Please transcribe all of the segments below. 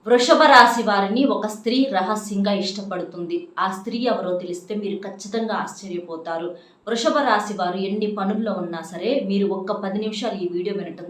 వృషభ రాశి వారిని ఒక స్త్రీ రహస్యంగా ఇష్టపడుతుంది. ఆ స్త్రీ ఎవరో తెలిస్తే మీరు ఖచ్చితంగా ఆశ్చర్యపోతారు. వృషభ రాశి వారు ఎన్ని పనుల్లో ఉన్నా సరే మీరు ఒక్క 10 నిమిషాలు ఈ వీడియో వినటం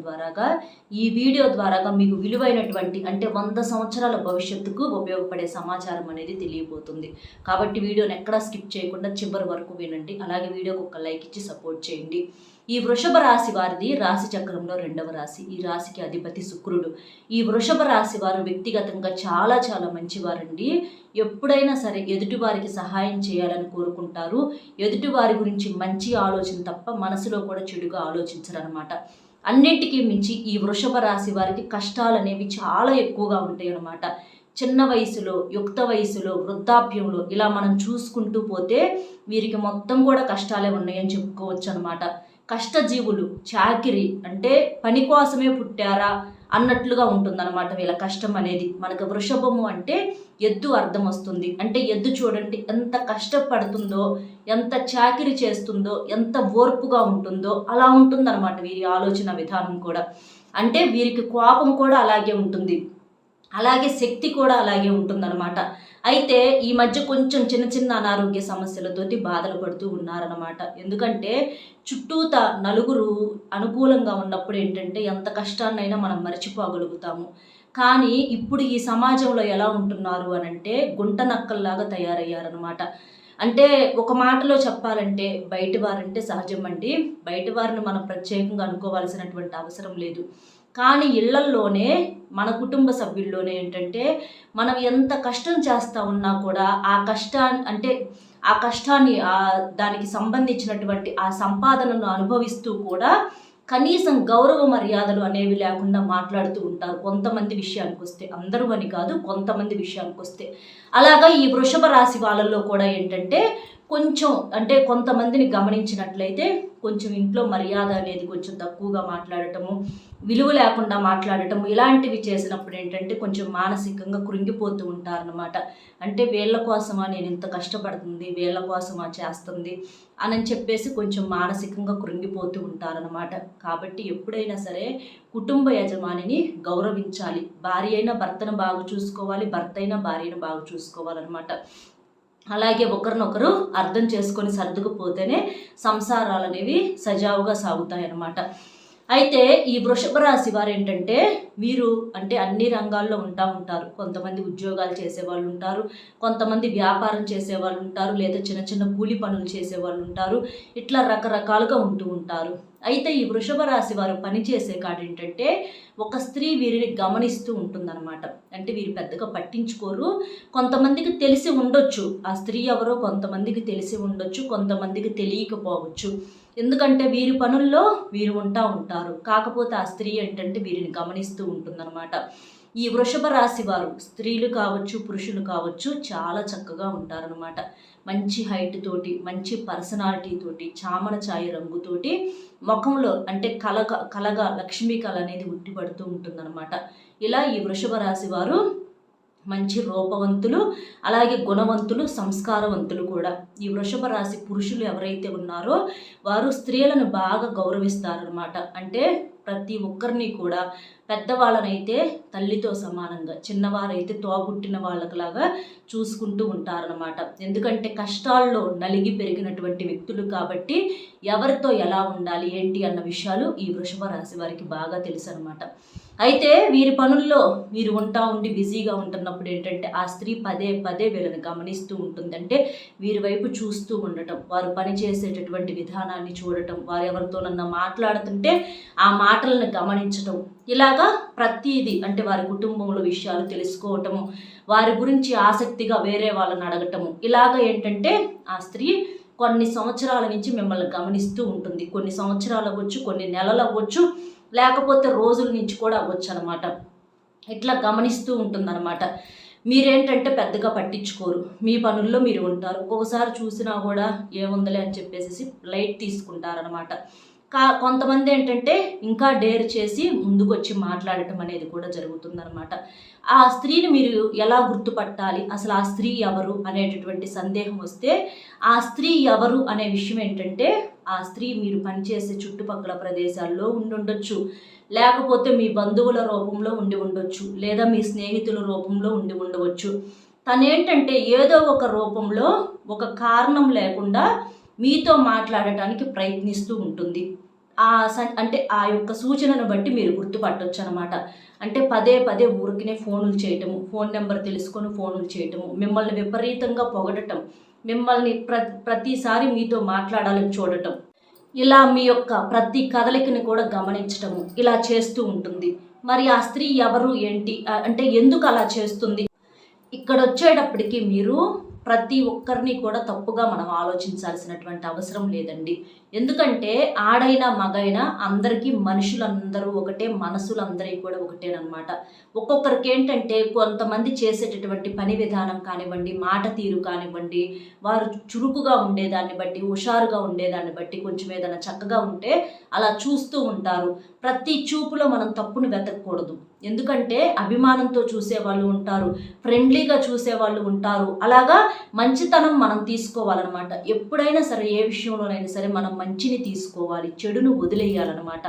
ద్వారాగా మీకు విలువైనటువంటి అంటే 100 సంవత్సరాల భవిష్యత్తుకు ఉపయోగపడే సమాచారం అనేది తెలియబోతుంది. కాబట్టి వీడియోని ఎక్కడా స్కిప్ చేయకుండా చివరి వరకు వినండి. అలాగే వీడియోకి ఒక లైక్ ఇచ్చి సపోర్ట్ చేయండి. ఈ వృషభ రాశి వారిది రాశి చక్రంలో 2వ రాశి. ఈ రాశికి అధిపతి శుక్రుడు. ఈ వృషభ రాశి వారు వ్యక్తిగతంగా చాలా చాలా మంచివారండి. ఎప్పుడైనా సరే ఎదుటివారికి సహాయం చేయాలని కోరుకుంటారు. ఎదుటివారి గురించి మంచి ఆలోచన తప్ప మనసులో కూడా చెడుగా ఆలోచించరనమాట. అన్నింటికీ మించి ఈ వృషభ రాశి వారికి కష్టాలు అనేవి చాలా ఎక్కువగా ఉంటాయి అన్నమాట. చిన్న వయసులో, యుక్త వయసులో, వృద్ధాప్యంలో ఇలా మనం చూసుకుంటూ పోతే వీరికి మొత్తం కూడా కష్టాలే ఉన్నాయని చెప్పుకోవచ్చు అనమాట. కష్టజీవులు, చాకిరి అంటే పని కోసమే పుట్టారా అన్నట్లుగా ఉంటుందన్నమాట వీళ్ళ కష్టం అనేది. మనకు వృషభము అంటే ఎద్దు అర్థం వస్తుంది. అంటే ఎద్దు చూడండి ఎంత కష్టపడుతుందో, ఎంత చాకిరి చేస్తుందో, ఎంత ఓర్పుగా ఉంటుందో అలా ఉంటుందన్నమాట వీరి ఆలోచన విధానం కూడా. అంటే వీరికి కోపం కూడా అలాగే ఉంటుంది, అలాగే శక్తి కూడా అలాగే ఉంటుందన్నమాట. అయితే ఈ మధ్య కొంచెం చిన్న చిన్న అనారోగ్య సమస్యలతోటి బాధలు పడుతూ ఉన్నారన్నమాట. ఎందుకంటే చుట్టూత నలుగురు అనుకూలంగా ఉన్నప్పుడు ఏంటంటే ఎంత కష్టాన్నైనా మనం మర్చిపోగలుగుతాము. కానీ ఇప్పుడు ఈ సమాజంలో ఎలా ఉంటున్నారు అనంటే గుంట నక్కల్లాగా తయారయ్యారనమాట. అంటే ఒక మాటలో చెప్పాలంటే బయట వారంటే సహజం అండి. బయట వారిని మనం ప్రత్యేకంగా అనుకోవాల్సినటువంటి అవసరం లేదు. కానీ ఇళ్లల్లోనే మన కుటుంబ సభ్యుల్లోనే ఏంటంటే మనం ఎంత కష్టం చేస్తూ ఉన్నా కూడా ఆ కష్టాన్ని దానికి సంబంధించినటువంటి ఆ సంపాదనను అనుభవిస్తూ కూడా కనీసం గౌరవ మర్యాదలు అనేవి లేకుండా మాట్లాడుతూ ఉంటారు కొంతమంది విషయానికి వస్తే. అందరూ అని కాదు, కొంతమంది విషయానికి వస్తే. అలాగా ఈ వృషభ రాశి వాళ్ళల్లో కూడా ఏంటంటే కొంచెం అంటే కొంతమందిని గమనించినట్లయితే కొంచెం ఇంట్లో మర్యాద అనేది కొంచెం తక్కువగా మాట్లాడటము, విలువ లేకుండా మాట్లాడటము ఇలాంటివి చేసినప్పుడు ఏంటంటే కొంచెం మానసికంగా కృంగిపోతూ ఉంటారనమాట. అంటే వీళ్ళ కోసమా నేను ఇంత కష్టపడుతుంది, వీళ్ళ కోసమా చేస్తుంది అని చెప్పేసి కొంచెం మానసికంగా కృంగిపోతూ ఉంటారనమాట. కాబట్టి ఎప్పుడైనా సరే కుటుంబ యజమానిని గౌరవించాలి. భార్య అయినా భర్తను బాగా చూసుకోవాలి, భర్త అయినా భార్యను బాగా చూసుకోవాలన్నమాట. అలాగే ఒకరినొకరు అర్థం చేసుకొని సర్దుకుపోతేనే సంసారాలు అనేవి సజావుగా సాగుతాయన్నమాట. అయితే ఈ వృషభ రాశి వారు ఏంటంటే వీరు అంటే అన్ని రంగాల్లో ఉంటారు. కొంతమంది ఉద్యోగాలు చేసేవాళ్ళు ఉంటారు, కొంతమంది వ్యాపారం చేసేవాళ్ళు ఉంటారు, లేదా చిన్న చిన్న కూలి పనులు చేసేవాళ్ళు ఉంటారు. ఇట్లా రకరకాలుగా ఉంటూ ఉంటారు. అయితే ఈ వృషభ రాశి వారు పనిచేసే కాడ ఏంటంటే ఒక స్త్రీ వీరిని గమనిస్తూ ఉంటుందన్నమాట. అంటే వీరు పెద్దగా పట్టించుకోరు. కొంతమందికి తెలిసి ఉండొచ్చు ఆ స్త్రీ ఎవరో, కొంతమందికి తెలిసి ఉండొచ్చు, కొంతమందికి తెలియకపోవచ్చు. ఎందుకంటే వీరి పనుల్లో వీరు ఉంటారు. కాకపోతే ఆ స్త్రీ ఏంటంటే వీరిని గమనిస్తూ ఉంటుందన్నమాట. ఈ వృషభ రాశి వారు స్త్రీలు కావచ్చు, పురుషులు కావచ్చు చాలా చక్కగా ఉంటారనమాట. మంచి హైట్ తోటి, మంచి పర్సనాలిటీ తోటి, చామన ఛాయ రంగుతోటి ముఖంలో అంటే కలగా లక్ష్మీ కళ అనేది ఉట్టిపడుతూ ఉంటుందన్నమాట. ఇలా ఈ వృషభ రాశి వారు మంచి రూపవంతులు, అలాగే గుణవంతులు, సంస్కారవంతులు కూడా. ఈ వృషభ రాశి పురుషులు ఎవరైతే ఉన్నారో వారు స్త్రీలను బాగా గౌరవిస్తారనమాట. అంటే ప్రతి ఒక్కరిని కూడా పెద్దవాళ్ళనైతే తల్లితో సమానంగా, చిన్నవారైతే తోబుట్టిన వాళ్ళలాగా చూసుకుంటూ ఉంటారనమాట. ఎందుకంటే కష్టాల్లో నలిగి పెరిగినటువంటి వ్యక్తులు కాబట్టి ఎవరితో ఎలా ఉండాలి ఏంటి అన్న విషయాలు ఈ వృషభ రాశి వారికి బాగా తెలుసు అనమాట. అయితే వీరి పనుల్లో వీరు ఉండి బిజీగా ఉంటున్నప్పుడు ఏంటంటే ఆ స్త్రీ పదే పదే వీళ్ళని గమనిస్తూ ఉంటుంది. అంటే వీరి వైపు చూస్తూ ఉండటం, వారు పనిచేసేటటువంటి విధానాన్ని చూడటం, వారు ఎవరితోనన్నా మాట్లాడుతుంటే ఆ మాటలను గమనించటం, ఇలాగా ప్రతిదీ అంటే వారి కుటుంబంలో విషయాలు తెలుసుకోవటము, వారి గురించి ఆసక్తిగా వేరే వాళ్ళని అడగటము, ఇలాగ ఏంటంటే ఆ స్త్రీ కొన్ని సంవత్సరాల నుంచి మిమ్మల్ని గమనిస్తూ ఉంటుంది. కొన్ని సంవత్సరాలు అవ్వచ్చు, కొన్ని నెలలు అవ్వచ్చు, లేకపోతే రోజుల నుంచి కూడా అవ్వచ్చు అనమాట. ఇట్లా గమనిస్తూ ఉంటుందన్నమాట. మీరేంటంటే పెద్దగా పట్టించుకోరు, మీ పనుల్లో మీరు ఉంటారు. ఒక్కొక్కసారి చూసినా కూడా ఏముందలే అని చెప్పేసి లైట్ తీసుకుంటారనమాట. కొంతమంది ఏంటంటే ఇంకా డేర్ చేసి ముందుకు వచ్చి మాట్లాడటం అనేది కూడా జరుగుతుందన్నమాట. ఆ స్త్రీని మీరు ఎలా గుర్తుపట్టాలి, అసలు ఆ స్త్రీ ఎవరు అనేటటువంటి సందేహం వస్తే ఆ స్త్రీ ఎవరు అనే విషయం ఏంటంటే ఆ స్త్రీ మీరు పనిచేసే చుట్టుపక్కల ప్రదేశాల్లో ఉండుండొచ్చు, లేకపోతే మీ బంధువుల రూపంలో ఉండి ఉండొచ్చు, లేదా మీ స్నేహితుల రూపంలో ఉండి ఉండవచ్చు. తనేంటంటే ఏదో ఒక రూపంలో ఒక కారణం లేకుండా మీతో మాట్లాడటానికి ప్రయత్నిస్తూ ఉంటుంది. అంటే ఆ యొక్క సూచనను బట్టి మీరు గుర్తుపట్టొచ్చు అనమాట. అంటే పదే పదే ఊరికినే ఫోనులు చేయటము, ఫోన్ నెంబర్ తెలుసుకొని ఫోనులు చేయటము, మిమ్మల్ని విపరీతంగా పొగడటం, మిమ్మల్ని ప్రతిసారి మీతో మాట్లాడాలని చూడటం, ఇలా మీ యొక్క ప్రతి కదలికని కూడా గమనించటము, ఇలా చేస్తూ ఉంటుంది. మరి ఆ స్త్రీ ఎవరు ఏంటి అంటే ఎందుకు అలా చేస్తుంది? ఇక్కడ వచ్చేటప్పటికి మీరు ప్రతి ఒక్కరిని కూడా తప్పుగా మనం ఆలోచించాల్సినటువంటి అవసరం లేదండి. ఎందుకంటే ఆడైనా మగైనా అందరికీ మనుషులందరూ ఒకటే, మనసులందరూ కూడా ఒకటేనమాట. ఒక్కొక్కరికి ఏంటంటే కొంతమంది చేసేటటువంటి పని విధానం కానివ్వండి, మాట తీరు కానివ్వండి, వారు చురుకుగా ఉండేదాన్ని బట్టి, హుషారుగా ఉండేదాన్ని బట్టి, కొంచెం ఏదైనా చక్కగా ఉంటే అలా చూస్తూ ఉంటారు. ప్రతి చూపులో మనం తప్పును వెతకూడదు. ఎందుకంటే అభిమానంతో చూసేవాళ్ళు ఉంటారు, ఫ్రెండ్లీగా చూసేవాళ్ళు ఉంటారు. అలాగా మంచితనం మనం తీసుకోవాలన్నమాట. ఎప్పుడైనా సరే, ఏ విషయంలోనైనా సరే మనం మంచిని తీసుకోవాలి, చెడును వదిలేయాలన్నమాట.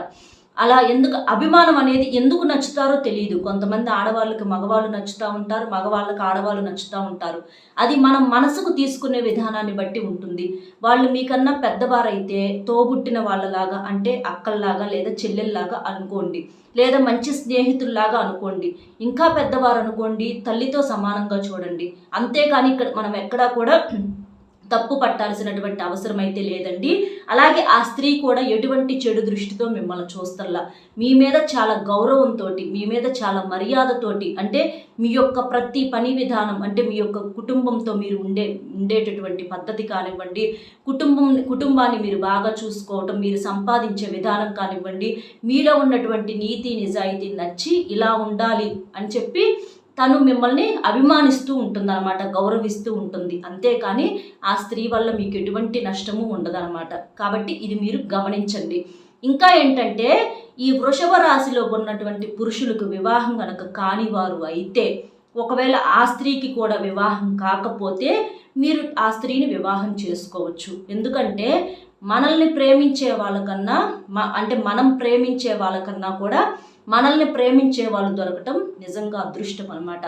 అలా అభిమానం అనేది ఎందుకు నచ్చుతారో తెలియదు. కొంతమంది ఆడవాళ్ళకి మగవాళ్ళు నచ్చుతూ ఉంటారు, మగవాళ్ళకి ఆడవాళ్ళు నచ్చుతూ ఉంటారు. అది మనం మనసుకు తీసుకునే విధానాన్ని బట్టి ఉంటుంది. వాళ్ళు మీకన్నా పెద్దవారైతే తోబుట్టిన వాళ్ళలాగా, అంటే అక్కల్లాగా లేదా చెల్లెల్లాగా అనుకోండి, లేదా మంచి స్నేహితుల్లాగా అనుకోండి. ఇంకా పెద్దవారు అనుకోండి, తల్లితో సమానంగా చూడండి. అంతేకాని ఇక్కడ మనం ఎక్కడా కూడా తప్పు పట్టాల్సినటువంటి అవసరం అయితే లేదండి. అలాగే ఆ స్త్రీ కూడా ఎటువంటి చెడు దృష్టితో మిమ్మల్ని చూస్తల్లా, మీ మీద చాలా గౌరవంతో, మీ మీద చాలా మర్యాదతోటి, అంటే మీ యొక్క ప్రతి పని విధానం, అంటే మీ యొక్క కుటుంబంతో మీరు ఉండేటటువంటి పద్ధతి కానివ్వండి, కుటుంబాన్ని మీరు బాగా చూసుకోవటం, మీరు సంపాదించే విధానం కానివ్వండి, మీలో ఉన్నటువంటి నీతి నిజాయితీ నచ్చి ఇలా ఉండాలి అని చెప్పి తను మిమ్మల్ని అభిమానిస్తూ ఉంటుందన్నమాట, గౌరవిస్తూ ఉంటుంది. అంతేకాని ఆ స్త్రీ వల్ల మీకు ఎటువంటి నష్టము ఉండదన్నమాట. కాబట్టి ఇది మీరు గమనించండి. ఇంకా ఏంటంటే ఈ వృషభ రాశిలో ఉన్నటువంటి పురుషులకు వివాహం కనుక కానివారు అయితే, ఒకవేళ ఆ స్త్రీకి కూడా వివాహం కాకపోతే మీరు ఆ స్త్రీని వివాహం చేసుకోవచ్చు. ఎందుకంటే మనల్ని ప్రేమించే వాళ్ళకన్నా, అంటే మనం ప్రేమించే వాళ్ళకన్నా కూడా మనల్ని ప్రేమించే వాళ్ళు దొరకటం నిజంగా అదృష్టం అనమాట.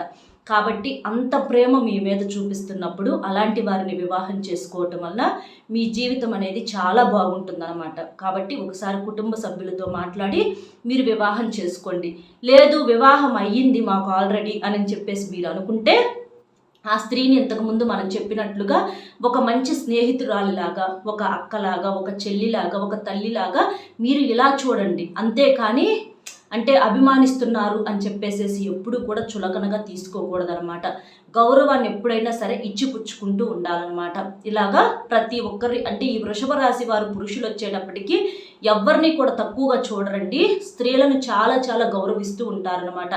కాబట్టి అంత ప్రేమ మీ మీద చూపిస్తున్నప్పుడు అలాంటి వారిని వివాహం చేసుకోవటం వల్ల మీ జీవితం అనేది చాలా బాగుంటుందన్నమాట. కాబట్టి ఒకసారి కుటుంబ సభ్యులతో మాట్లాడి మీరు వివాహం చేసుకోండి. లేదు వివాహం అయ్యింది మాకు ఆల్రెడీ అని చెప్పేసి మీరు అనుకుంటే, ఆ స్త్రీని ఇంతకుముందు మనం చెప్పినట్లుగా ఒక మంచి స్నేహితురాలిలాగా, ఒక అక్కలాగా, ఒక చెల్లిలాగా, ఒక తల్లిలాగా మీరు ఇలా చూడండి. అంతేకాని అంటే అభిమానిస్తున్నారు అని చెప్పేసేసి ఎప్పుడు కూడా చులకనగా తీసుకోకూడదనమాట. గౌరవాన్ని ఎప్పుడైనా సరే ఇచ్చిపుచ్చుకుంటూ ఉండాలన్నమాట. ఇలాగా ప్రతి ఒక్కరి, అంటే ఈ వృషభ రాశి వారు పురుషులు వచ్చేటప్పటికి ఎవరిని కూడా తక్కువగా చూడరండి. స్త్రీలను చాలా చాలా గౌరవిస్తూ ఉంటారనమాట,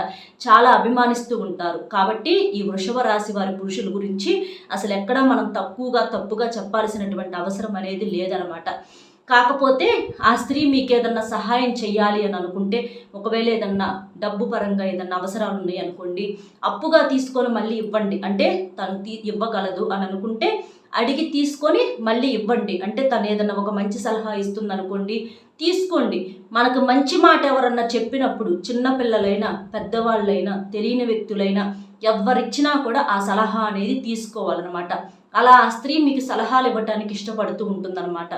చాలా అభిమానిస్తూ ఉంటారు. కాబట్టి ఈ వృషభ రాశి వారి పురుషుల గురించి అసలు ఎక్కడా మనం తప్పుగా చెప్పాల్సినటువంటి అవసరం అనేది లేదనమాట. కాకపోతే ఆ స్త్రీ మీకు ఏదన్నా సహాయం చేయాలి అని అనుకుంటే, ఒకవేళ ఏదన్నా డబ్బు పరంగా ఏదన్నా అవసరాలు ఉన్నాయి అనుకోండి, అప్పుగా తీసుకొని మళ్ళీ ఇవ్వండి. అంటే తను ఇవ్వగలదు అని అనుకుంటే అడిగి తీసుకొని మళ్ళీ ఇవ్వండి. అంటే తను ఏదన్నా ఒక మంచి సలహా ఇస్తుంది అనుకోండి, తీసుకోండి. మనకు మంచి మాట ఎవరన్నా చెప్పినప్పుడు, చిన్నపిల్లలైనా పెద్దవాళ్ళైనా తెలియని వ్యక్తులైనా ఎవరిచ్చినా కూడా ఆ సలహా అనేది తీసుకోవాలన్నమాట. అలా ఆ స్త్రీ మీకు సలహాలు ఇవ్వటానికి ఇష్టపడుతూ ఉంటుందన్నమాట.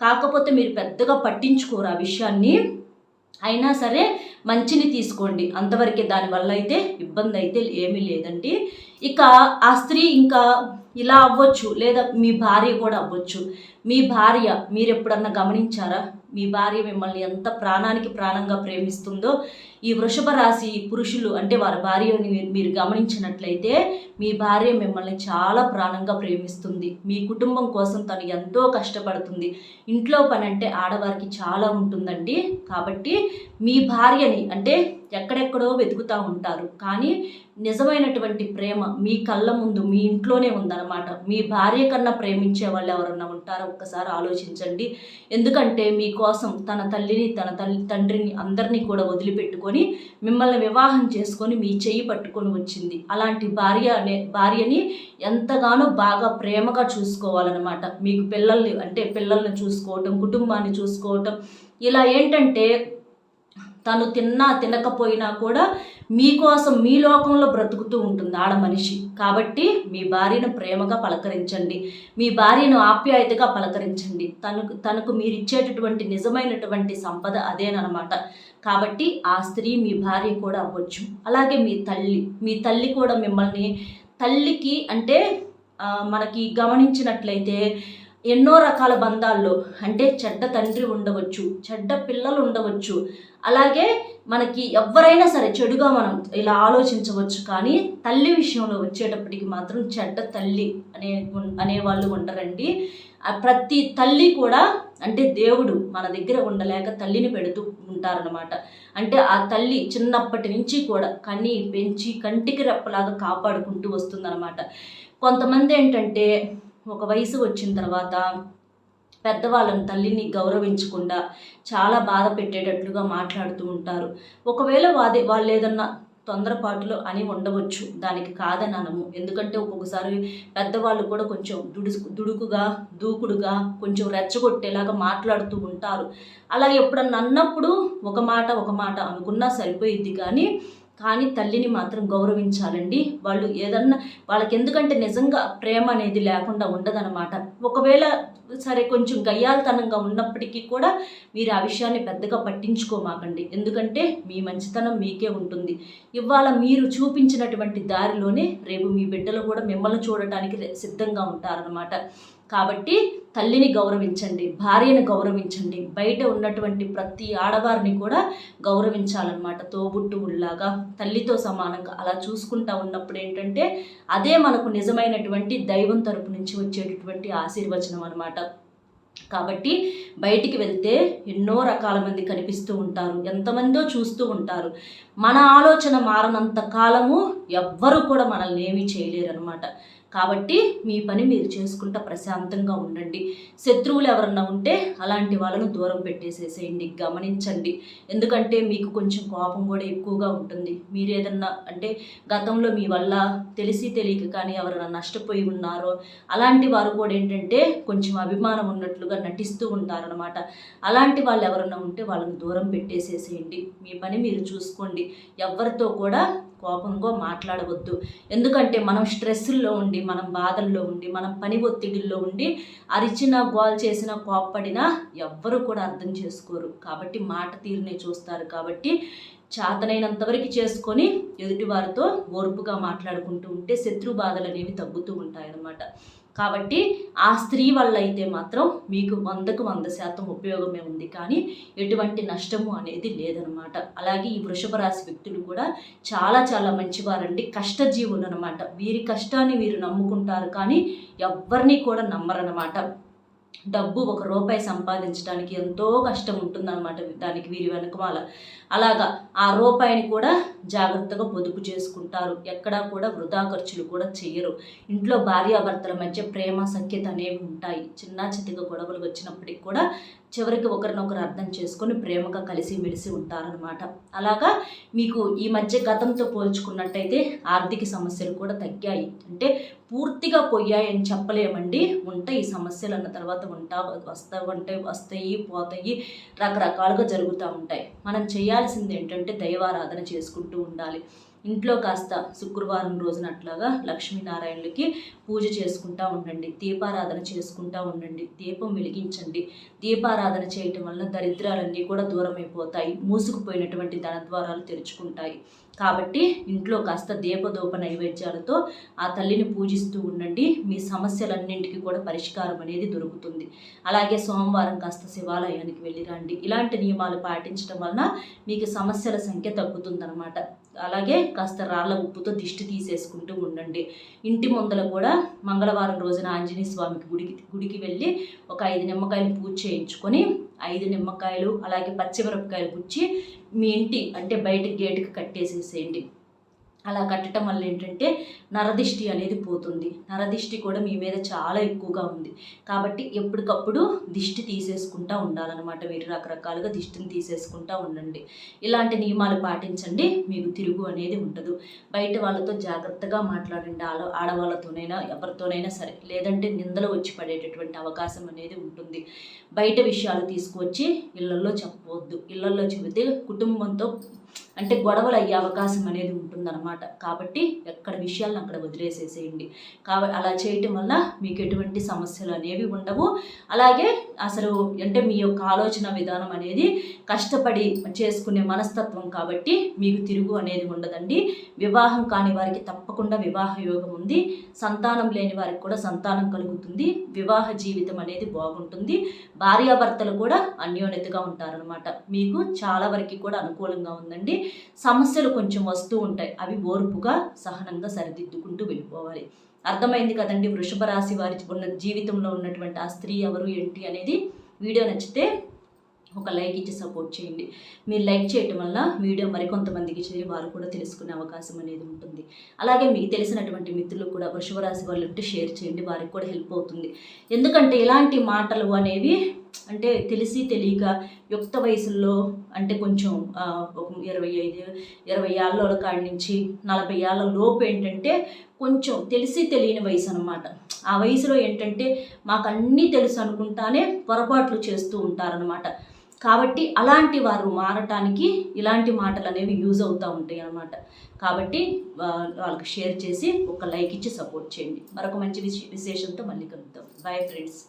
కాకపోతే మీరు పెద్దగా పట్టించుకోరు ఆ విషయాన్ని. అయినా సరే మంచిని తీసుకోండి అంతవరకే. దానివల్ల అయితే ఇబ్బంది అయితే ఏమీ లేదండి. ఇక ఆ స్త్రీ ఇంకా ఇలా అవ్వచ్చు, లేదా మీ భార్య కూడా అవ్వచ్చు. మీ భార్య, మీరు ఎప్పుడన్నా గమనించారా మీ భార్య మిమ్మల్ని ఎంత ప్రాణానికి ప్రాణంగా ప్రేమిస్తుందో? ఈ వృషభ రాశి పురుషులు, అంటే వారి భార్యని మీరు గమనించినట్లయితే, మీ భార్య మిమ్మల్ని చాలా ప్రాణంగా ప్రేమిస్తుంది. మీ కుటుంబం కోసం తను ఎంతో కష్టపడుతుంది. ఇంట్లో పని అంటే ఆడవారికి చాలా ఉంటుందండి. కాబట్టి మీ భార్యని, అంటే ఎక్కడెక్కడో వెతుకుతూ ఉంటారు, కానీ నిజమైనటువంటి ప్రేమ మీ కళ్ళ ముందు మీ ఇంట్లోనే ఉందన్నమాట. మీ భార్య కన్నా ప్రేమించే వాళ్ళు ఎవరన్నా ఉంటారో ఒక్కసారి ఆలోచించండి. ఎందుకంటే మీకోసం తన తల్లిని, తన తండ్రిని అందరినీ కూడా వదిలిపెట్టుకొని మిమ్మల్ని వివాహం చేసుకొని మీ చెయ్యి పట్టుకొని వచ్చింది. అలాంటి భార్యని ఎంతగానో బాగా ప్రేమగా చూసుకోవాలన్నమాట. మీకు పిల్లల్ని చూసుకోవటం, కుటుంబాన్ని చూసుకోవటం, ఇలా ఏంటంటే తను తిన్నా తినకపోయినా కూడా మీకోసం మీ లోకంలో బ్రతుకుతూ ఉంటుంది ఆడ మనిషి. కాబట్టి మీ భార్యను ప్రేమగా పలకరించండి, మీ భార్యను ఆప్యాయతగా పలకరించండి. తనకు మీరు ఇచ్చేటటువంటి నిజమైనటువంటి సంపద అదేనమాట. కాబట్టి ఆ స్త్రీ మీ భార్య కూడా అవ్వచ్చు. అలాగే మీ తల్లి కూడా మిమ్మల్ని, తల్లికి అంటే మనకి గమనించినట్లయితే ఎన్నో రకాల బంధాల్లో అంటే చెడ్డ తండ్రి ఉండవచ్చు, చెడ్డ పిల్లలు ఉండవచ్చు. అలాగే మనకి ఎవరైనా సరే చెడుగా మనం ఇలా ఆలోచించవచ్చు. కానీ తల్లి విషయంలో వచ్చేటప్పటికి మాత్రం చెడ్డ తల్లి అనేవాళ్ళు ఉండరండి. ప్రతి తల్లి కూడా అంటే దేవుడు మన దగ్గర ఉండలేక తల్లిని పెడుతూ ఉంటారనమాట. అంటే ఆ తల్లి చిన్నప్పటి నుంచి కూడా కని పెంచి కంటికి రెప్పలాగా కాపాడుకుంటూ వస్తుందన్నమాట. కొంతమంది ఏంటంటే ఒక వయసు వచ్చిన తర్వాత పెద్దవాళ్ళని, తల్లిని గౌరవించకుండా చాలా బాధ పెట్టేటట్లుగా మాట్లాడుతూ ఉంటారు. ఒకవేళ వాళ్ళు ఏదన్నా తొందరపాటులో అని ఉండవచ్చు, దానికి కాదని అనము. ఎందుకంటే ఒక్కొక్కసారి పెద్దవాళ్ళు కూడా కొంచెం దుడుకుగా దూకుడుగా కొంచెం రెచ్చగొట్టేలాగా మాట్లాడుతూ ఉంటారు. అలా ఎప్పుడన్నా అన్నప్పుడు ఒక మాట అనుకున్నా సరిపోయిద్ది. కానీ తల్లిని మాత్రం గౌరవించాలండి. వాళ్ళు ఏదన్నా వాళ్ళకి ఎందుకంటే నిజంగా ప్రేమ అనేది లేకుండా ఉండదన్నమాట. ఒకవేళ సరే కొంచెం గయ్యాలతనంగా ఉన్నప్పటికీ కూడా మీరు ఆ విషయాన్ని పెద్దగా పట్టించుకోమాకండి. ఎందుకంటే మీ మంచితనం మీకే ఉంటుంది. ఇవాళ మీరు చూపించినటువంటి దారిలోనే రేపు మీ బిడ్డలు కూడా మిమ్మల్ని చూడటానికి సిద్ధంగా ఉంటారనమాట. కాబట్టి తల్లిని గౌరవించండి, భార్యను గౌరవించండి. బయట ఉన్నటువంటి ప్రతి ఆడవారిని కూడా గౌరవించాలన్నమాట. తోబుట్టువుల్లాగా తల్లితో సమానంగా అలా చూసుకుంటా ఉన్నప్పుడు ఏంటంటే అదే మనకు నిజమైనటువంటి దైవం తరపు నుంచి వచ్చేటటువంటి ఆశీర్వచనం అనమాట. కాబట్టి బయటికి వెళ్తే ఎన్నో రకాల మంది కనిపిస్తూ ఉంటారు, ఎంతమందో చూస్తూ ఉంటారు. మన ఆలోచన మారనంత కాలము ఎవ్వరూ కూడా మనల్ని ఏమీ చేయలేరు అనమాట. కాబట్టి మీ పని మీరు చేసుకుంటా ప్రశాంతంగా ఉండండి. శత్రువులు ఎవరన్నా ఉంటే అలాంటి వాళ్ళను దూరం పెట్టేసేసేయండి. గమనించండి. ఎందుకంటే మీకు కొంచెం కోపం కూడా ఎక్కువగా ఉంటుంది. మీరు ఏదన్నా అంటే గతంలో మీ వల్ల తెలిసి తెలియక కానీ ఎవరైనా నష్టపోయి ఉన్నారో అలాంటి వారు కూడా ఏంటంటే కొంచెం అభిమానం ఉన్నట్లుగా నటిస్తూ ఉంటారనమాట. అలాంటి వాళ్ళు ఎవరన్నా ఉంటే వాళ్ళని దూరం పెట్టేసేసేయండి. మీ పని మీరు చూసుకోండి. ఎవరితో కూడా కోపంగా మాట్లాడవద్దు. ఎందుకంటే మనం స్ట్రెస్సుల్లో ఉండి, మనం బాధల్లో ఉండి, మనం పని ఒత్తిడిల్లో ఉండి అరిచినా, గోల్ చేసినా, కోప్పడినా ఎవ్వరూ కూడా అర్థం చేసుకోరు. కాబట్టి మాట తీరునే చూస్తారు. కాబట్టి చేతనైనంత వరకు చేసుకొని ఎదుటి వారితో ఓర్పుగా మాట్లాడుకుంటూ ఉంటే శత్రు బాధలు అనేవి తగ్గుతూ ఉంటాయన్నమాట. కాబట్టి ఆ స్త్రీ వల్ల అయితే మాత్రం మీకు 100కు 100% ఉపయోగమే ఉంది, కానీ ఎటువంటి నష్టము అనేది లేదనమాట. అలాగే ఈ వృషభ రాశి వ్యక్తులు కూడా చాలా చాలా మంచివారండి, కష్టజీవులు అనమాట. వీరి కష్టాన్ని వీరు నమ్ముకుంటారు, కానీ ఎవరిని కూడా నమ్మరనమాట. డబ్బు ₹1 సంపాదించడానికి ఎంతో కష్టం ఉంటుందన్నమాట దానికి వీరి వెనకమాల. అలాగా ఆ రూపాయిని కూడా జాగ్రత్తగా పొదుపు చేసుకుంటారు. ఎక్కడా కూడా వృధా ఖర్చులు కూడా చెయ్యరు. ఇంట్లో భార్యాభర్తల మధ్య ప్రేమ సఖ్యత అనేవి ఉంటాయి. చిన్న చితిక గొడవలు వచ్చినప్పటికి కూడా చివరికి ఒకరినొకరు అర్థం చేసుకొని ప్రేమగా కలిసిమెలిసి ఉంటారనమాట. అలాగా మీకు ఈ మధ్య గతంతో పోల్చుకున్నట్టయితే ఆర్థిక సమస్యలు కూడా తగ్గాయి. అంటే పూర్తిగా పోయాయని చెప్పలేమండి. ఉంటాయి సమస్యలు అన్న తర్వాత వస్తాయి పోతాయి, రకరకాలుగా జరుగుతూ ఉంటాయి. మనం చేయాల్సింది ఏంటంటే దైవారాధన చేసుకుంటూ ఉండాలి. ఇంట్లో కాస్త శుక్రవారం రోజున అట్లాగా లక్ష్మీనారాయణులకి పూజ చేసుకుంటూ ఉండండి. దీపారాధన చేసుకుంటూ ఉండండి. దీపం వెలిగించండి. దీపారాధన చేయటం వల్ల దరిద్రాలన్నీ కూడా దూరం అయిపోతాయి. మూసుకుపోయినటువంటి ధనద్వారాలు తెరుచుకుంటాయి. కాబట్టి ఇంట్లో కాస్త దీపదూప నైవేద్యాలతో ఆ తల్లిని పూజిస్తూ ఉండండి. మీ సమస్యలన్నింటికి కూడా పరిష్కారం అనేది దొరుకుతుంది. అలాగే సోమవారం కాస్త శివాలయానికి వెళ్ళిరండి. ఇలాంటి నియమాలు పాటించడం వలన మీకు సమస్యల సంఖ్య తగ్గుతుందన్నమాట. అలాగే కాస్త రాళ్ళ ఉప్పుతో దిష్టి తీసేసుకుంటూ ఉండండి. ఇంటి ముందర కూడా మంగళవారం రోజున ఆంజనేయ స్వామికి గుడికి వెళ్ళి ఒక 5 నిమ్మకాయలు పూజ చేయించుకొని 5 నిమ్మకాయలు అలాగే పచ్చిమిరపకాయలు గుచ్చి మీ ఇంటి అంటే బయట గేటుకి కట్టేసేసేయండి. అలా కట్టడం వల్ల ఏంటంటే నరదిష్టి అనేది పోతుంది. నరదిష్టి కూడా మీ మీద చాలా ఎక్కువగా ఉంది కాబట్టి ఎప్పటికప్పుడు దిష్టి తీసేసుకుంటూ ఉండాలన్నమాట. మీరు రకరకాలుగా దిష్టిని తీసేసుకుంటూ ఉండండి. ఇలాంటి నియమాలు పాటించండి, మీకు తిరుగు అనేది ఉండదు. బయట వాళ్ళతో జాగ్రత్తగా మాట్లాడండి, ఆడవాళ్ళతోనైనా ఎవరితోనైనా సరే, లేదంటే నిందలు వచ్చి పడేటటువంటి అవకాశం అనేది ఉంటుంది. బయట విషయాలు తీసుకువచ్చి ఇళ్లల్లో చెప్పవద్దు. ఇళ్లల్లో చెబితే కుటుంబంతో అంటే గొడవలు అయ్యే అవకాశం అనేది ఉంటుందన్నమాట. కాబట్టి ఎక్కడ విషయాలను అక్కడ వదిలేసేసేయండి. కాబట్టి అలా చేయటం వల్ల మీకు ఎటువంటి సమస్యలు అనేవి ఉండవు. అలాగే అసలు అంటే మీ యొక్క ఆలోచన విధానం అనేది కష్టపడి చేసుకునే మనస్తత్వం కాబట్టి మీకు తిరుగు అనేది ఉండదండి. వివాహం కాని వారికి తప్పకుండా వివాహ యోగం ఉంది. సంతానం లేని వారికి కూడా సంతానం కలుగుతుంది. వివాహ జీవితం అనేది బాగుంటుంది. భార్యాభర్తలు కూడా అన్యోన్యతగా ఉంటారనమాట. మీకు చాలా వరకు కూడా అనుకూలంగా ఉందండి. సమస్యలు కొంచెం వస్తూ ఉంటాయి, అవి ఓర్పుగా సహనంగా సరిదిద్దుకుంటూ వెళ్ళిపోవాలి. అర్థమైంది కదండి వృషభ రాశి వారి ఉన్న జీవితంలో ఉన్నటువంటి ఆ స్త్రీ ఎవరు ఏంటి అనేది. వీడియో నచ్చితే ఒక లైక్ ఇచ్చి సపోర్ట్ చేయండి. మీరు లైక్ చేయటం వల్ల వీడియో మరికొంతమందికి చేరి వారు కూడా తెలుసుకునే అవకాశం అనేది ఉంటుంది. అలాగే మీకు తెలిసినటువంటి మిత్రులు కూడా వృషభ రాశి వాళ్ళు ఉంటే షేర్ చేయండి, వారికి కూడా హెల్ప్ అవుతుంది. ఎందుకంటే ఇలాంటి మాటలు అనేవి అంటే తెలిసి తెలియక యుక్త వయసుల్లో అంటే కొంచెం ఒక 20 ఏళ్ళ కాడి నుంచి 40 ఏళ్ళ లోపు ఏంటంటే కొంచెం తెలిసి తెలియని వయసు అనమాట. ఆ వయసులో ఏంటంటే మాకు అన్నీ తెలుసు అనుకుంటానే పొరపాట్లు చేస్తూ ఉంటారనమాట. కాబట్టి అలాంటి వారు మారటానికి ఇలాంటి మాటలు అనేవి యూజ్ అవుతూ ఉంటాయి అన్నమాట. కాబట్టి వాళ్ళకి షేర్ చేసి ఒక లైక్ ఇచ్చి సపోర్ట్ చేయండి. మరొక మంచి విశేషంతో మళ్ళీ కలుద్దాం. Bye friends.